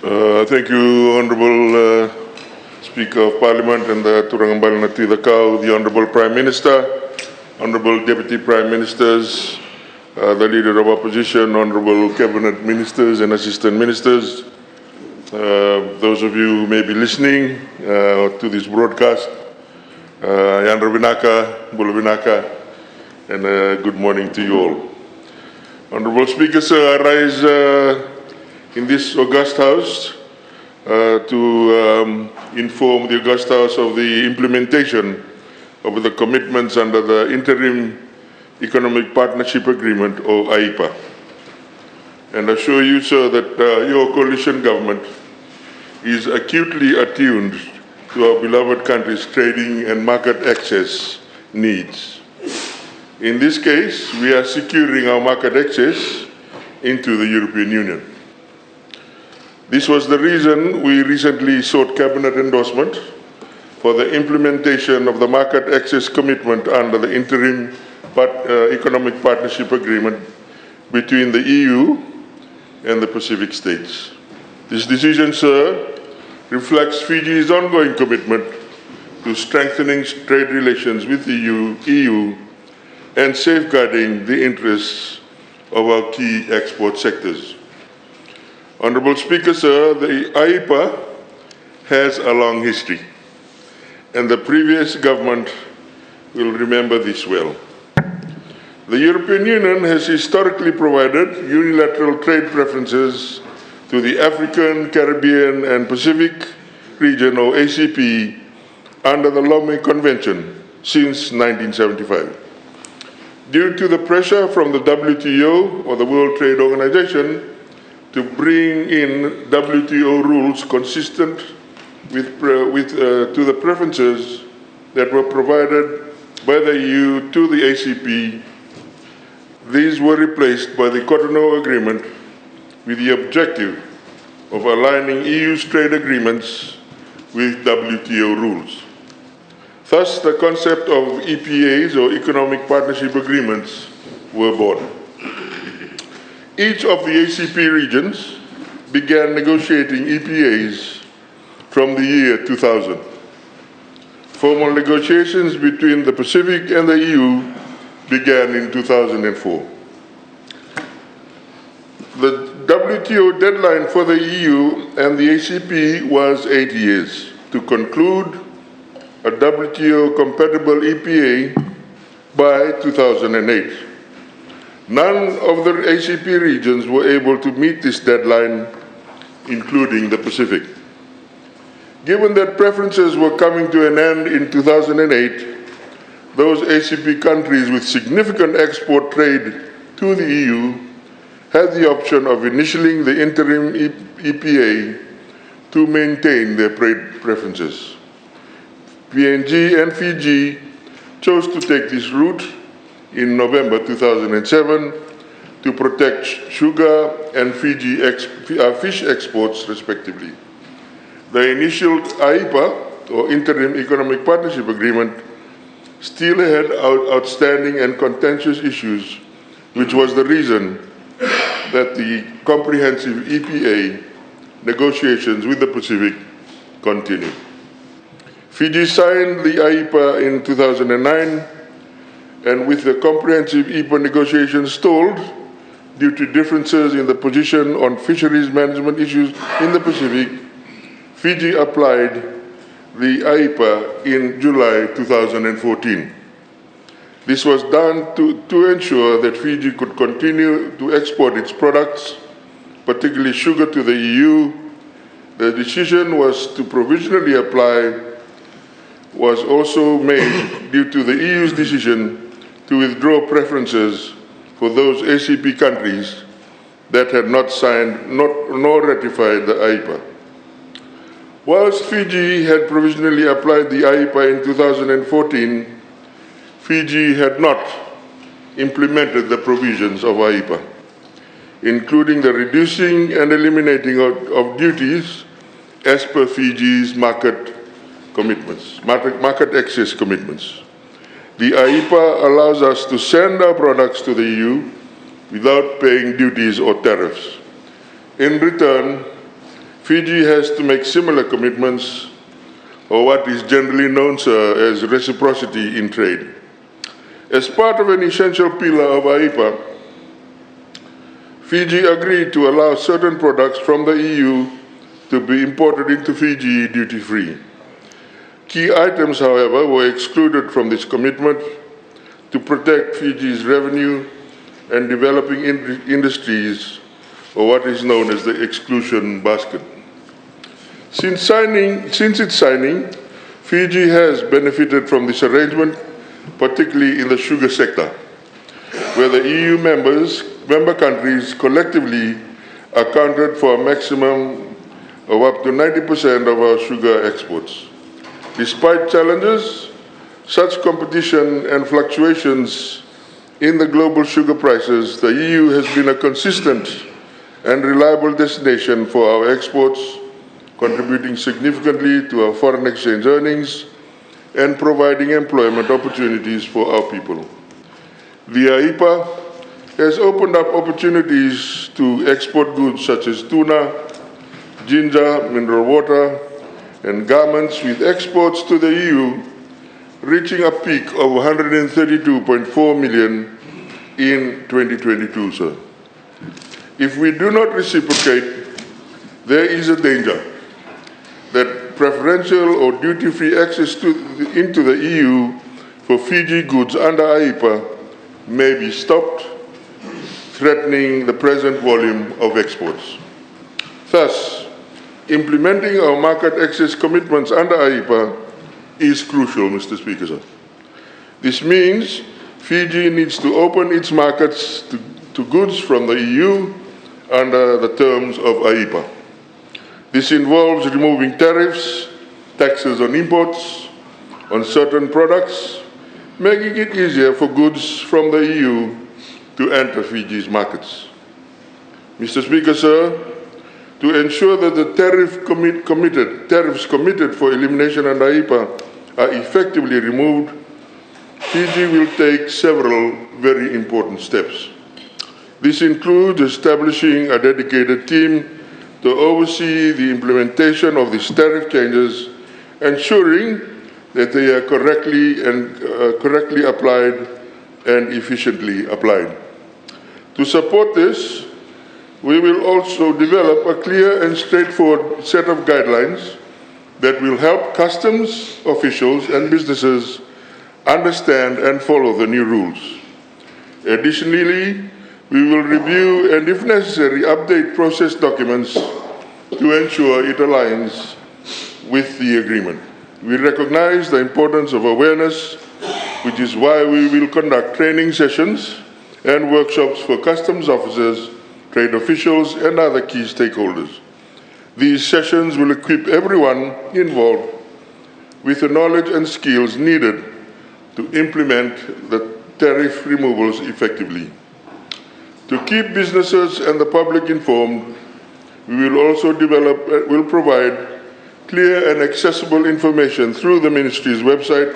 Thank you, Honourable Speaker of Parliament and the Turangambal Natidakau, the Honourable Prime Minister, Honourable Deputy Prime Ministers, the Leader of Opposition, Honourable Cabinet Ministers and Assistant Ministers, those of you who may be listening to this broadcast, Yandra Vinaka, Bula Vinaka, and good morning to you all. Honourable Speaker, sir, I rise in this august house to inform the august house of the implementation of the commitments under the Interim Economic Partnership Agreement, or IEPA. And I assure you, sir, that your coalition government is acutely attuned to our beloved country's trading and market access needs. In this case, we are securing our market access into the European Union. This was the reason we recently sought cabinet endorsement for the implementation of the market access commitment under the Interim Economic Partnership Agreement between the EU and the Pacific states. This decision, sir, reflects Fiji's ongoing commitment to strengthening trade relations with the EU and safeguarding the interests of our key export sectors. Honourable Speaker, sir, the IEPA has a long history, and the previous government will remember this well. The European Union has historically provided unilateral trade preferences to the African, Caribbean and Pacific region, or ACP, under the Lomé Convention since 1975. Due to the pressure from the WTO, or the World Trade Organization, to bring in WTO rules consistent to the preferences that were provided by the EU to the ACP, these were replaced by the Cotonou Agreement with the objective of aligning EU's trade agreements with WTO rules. Thus, the concept of EPAs, or Economic Partnership Agreements, were born. Each of the ACP regions began negotiating EPAs from the year 2000. Formal negotiations between the Pacific and the EU began in 2004. The WTO deadline for the EU and the ACP was 8 years to conclude a WTO-compatible EPA by 2008. None of the ACP regions were able to meet this deadline, including the Pacific. Given that preferences were coming to an end in 2008, those ACP countries with significant export trade to the EU had the option of initialing the interim EPA to maintain their trade preferences. PNG and Fiji chose to take this route in November 2007 to protect sugar and fish exports, respectively. The initial IEPA, or Interim Economic Partnership Agreement, still had outstanding and contentious issues, which was the reason that the comprehensive EPA negotiations with the Pacific continued. Fiji signed the IEPA in 2009, and with the comprehensive EPA negotiations stalled due to differences in the position on fisheries management issues in the Pacific, Fiji applied the IEPA in July 2014. This was done to ensure that Fiji could continue to export its products, particularly sugar, to the EU. The decision was to provisionally apply was also made due to the EU's decision to withdraw preferences for those ACP countries that had not signed nor ratified the IEPA. Whilst Fiji had provisionally applied the IEPA in 2014, Fiji had not implemented the provisions of IEPA, including the reducing and eliminating of duties as per Fiji's market access commitments. The IEPA allows us to send our products to the EU without paying duties or tariffs. In return, Fiji has to make similar commitments, or what is generally known, sir, as reciprocity in trade. As part of an essential pillar of AIPA, Fiji agreed to allow certain products from the EU to be imported into Fiji duty-free. Key items, however, were excluded from this commitment to protect Fiji's revenue and developing industries, or what is known as the exclusion basket. Since its signing, Fiji has benefited from this arrangement, particularly in the sugar sector, where the EU member countries collectively accounted for a maximum of up to 90% of our sugar exports. Despite challenges, such competition and fluctuations in the global sugar prices, the EU has been a consistent and reliable destination for our exports, contributing significantly to our foreign exchange earnings and providing employment opportunities for our people. The AIPA has opened up opportunities to export goods such as tuna, ginger, mineral water, and garments, with exports to the EU reaching a peak of 132.4 million in 2022, sir. If we do not reciprocate, there is a danger that preferential or duty-free access into the EU for Fiji goods under AIPA may be stopped, threatening the present volume of exports. Thus, implementing our market access commitments under AIPA is crucial, Mr. Speaker, sir. This means Fiji needs to open its markets to goods from the EU under the terms of AIPA. This involves removing tariffs, taxes on imports, on certain products, making it easier for goods from the EU to enter Fiji's markets. Mr. Speaker, sir, to ensure that the tariffs committed for elimination under AIPA are effectively removed, Fiji will take several very important steps. This includes establishing a dedicated team to oversee the implementation of these tariff changes, ensuring that they are correctly applied and efficiently applied. To support this, we will also develop a clear and straightforward set of guidelines that will help customs officials and businesses understand and follow the new rules. Additionally, we will review and, if necessary, update process documents to ensure it aligns with the agreement. We recognize the importance of awareness, which is why we will conduct training sessions and workshops for customs officers, trade officials, and other key stakeholders. These sessions will equip everyone involved with the knowledge and skills needed to implement the tariff removals effectively. To keep businesses and the public informed, we will also provide clear and accessible information through the Ministry's website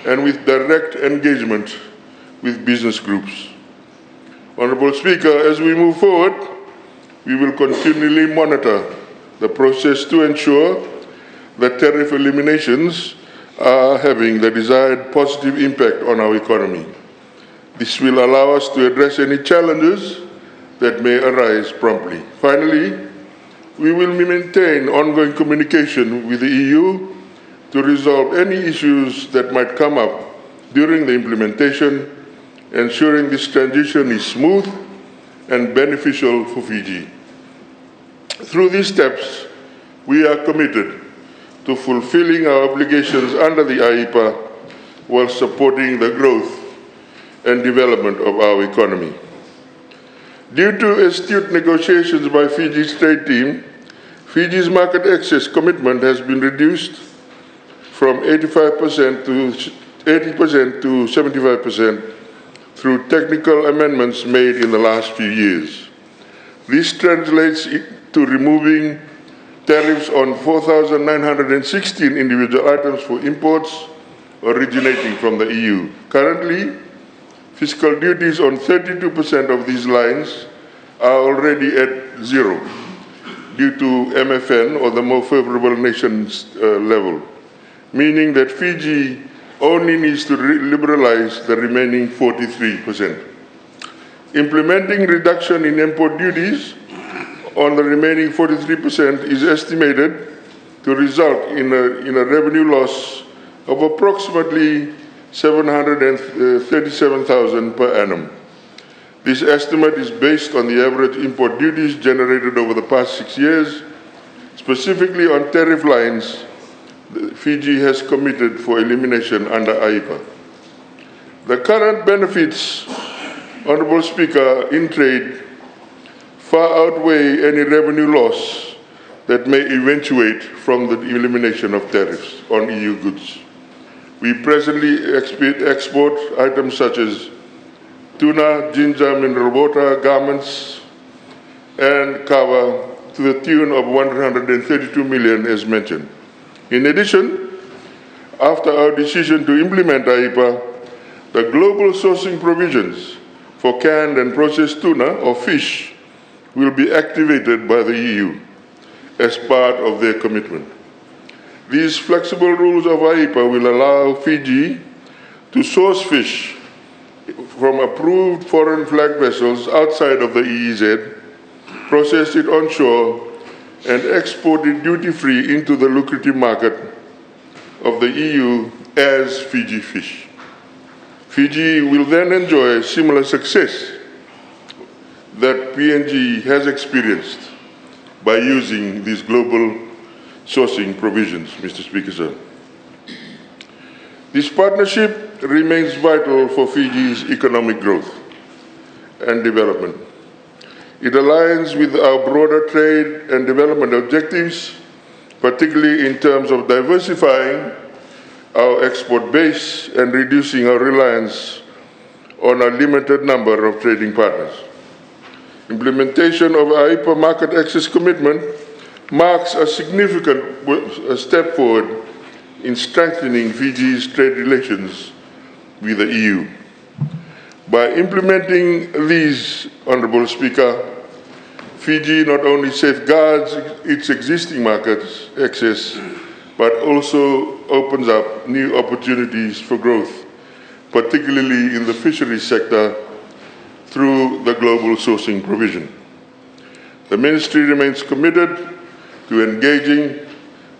and with direct engagement with business groups. Honourable Speaker, as we move forward, we will continually monitor the process to ensure that tariff eliminations are having the desired positive impact on our economy. This will allow us to address any challenges that may arise promptly. Finally, we will maintain ongoing communication with the EU to resolve any issues that might come up during the implementation, ensuring this transition is smooth and beneficial for Fiji. Through these steps, we are committed to fulfilling our obligations under the AIPA while supporting the growth and development of our economy. Due to astute negotiations by Fiji's trade team, Fiji's market access commitment has been reduced from 80% to 75% through technical amendments made in the last few years. This translates to removing tariffs on 4,916 individual items for imports originating from the EU. Currently, fiscal duties on 32% of these lines are already at zero. due to MFN, or the more favorable nations level, meaning that Fiji only needs to liberalize the remaining 43%. Implementing reduction in import duties on the remaining 43% is estimated to result in a revenue loss of approximately 737,000 per annum. This estimate is based on the average import duties generated over the past 6 years. Specifically on tariff lines, Fiji has committed for elimination under AIPA. The current benefits, Honourable Speaker, in trade far outweigh any revenue loss that may eventuate from the elimination of tariffs on EU goods. We presently export items such as tuna, ginger, mineral water, garments, and kava to the tune of 132 million as mentioned. In addition, after our decision to implement AIPA, the global sourcing provisions for canned and processed tuna or fish will be activated by the EU as part of their commitment. These flexible rules of AIPA will allow Fiji to source fish from approved foreign flag vessels outside of the EEZ, process it onshore, and export it duty-free into the lucrative market of the EU as Fiji fish. Fiji will then enjoy similar success that PNG has experienced by using these global sourcing provisions, Mr. Speaker, sir. This partnership remains vital for Fiji's economic growth and development. It aligns with our broader trade and development objectives, particularly in terms of diversifying our export base and reducing our reliance on a limited number of trading partners. Implementation of AIPA market access commitment marks a significant step forward in strengthening Fiji's trade relations with the EU. By implementing these, Honourable Speaker, Fiji not only safeguards its existing markets access, but also opens up new opportunities for growth, particularly in the fisheries sector through the global sourcing provision. The Ministry remains committed to engaging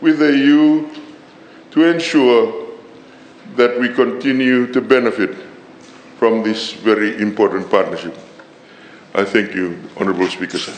with the EU to ensure that we continue to benefit from this very important partnership. I thank you, Honourable Speaker, sir.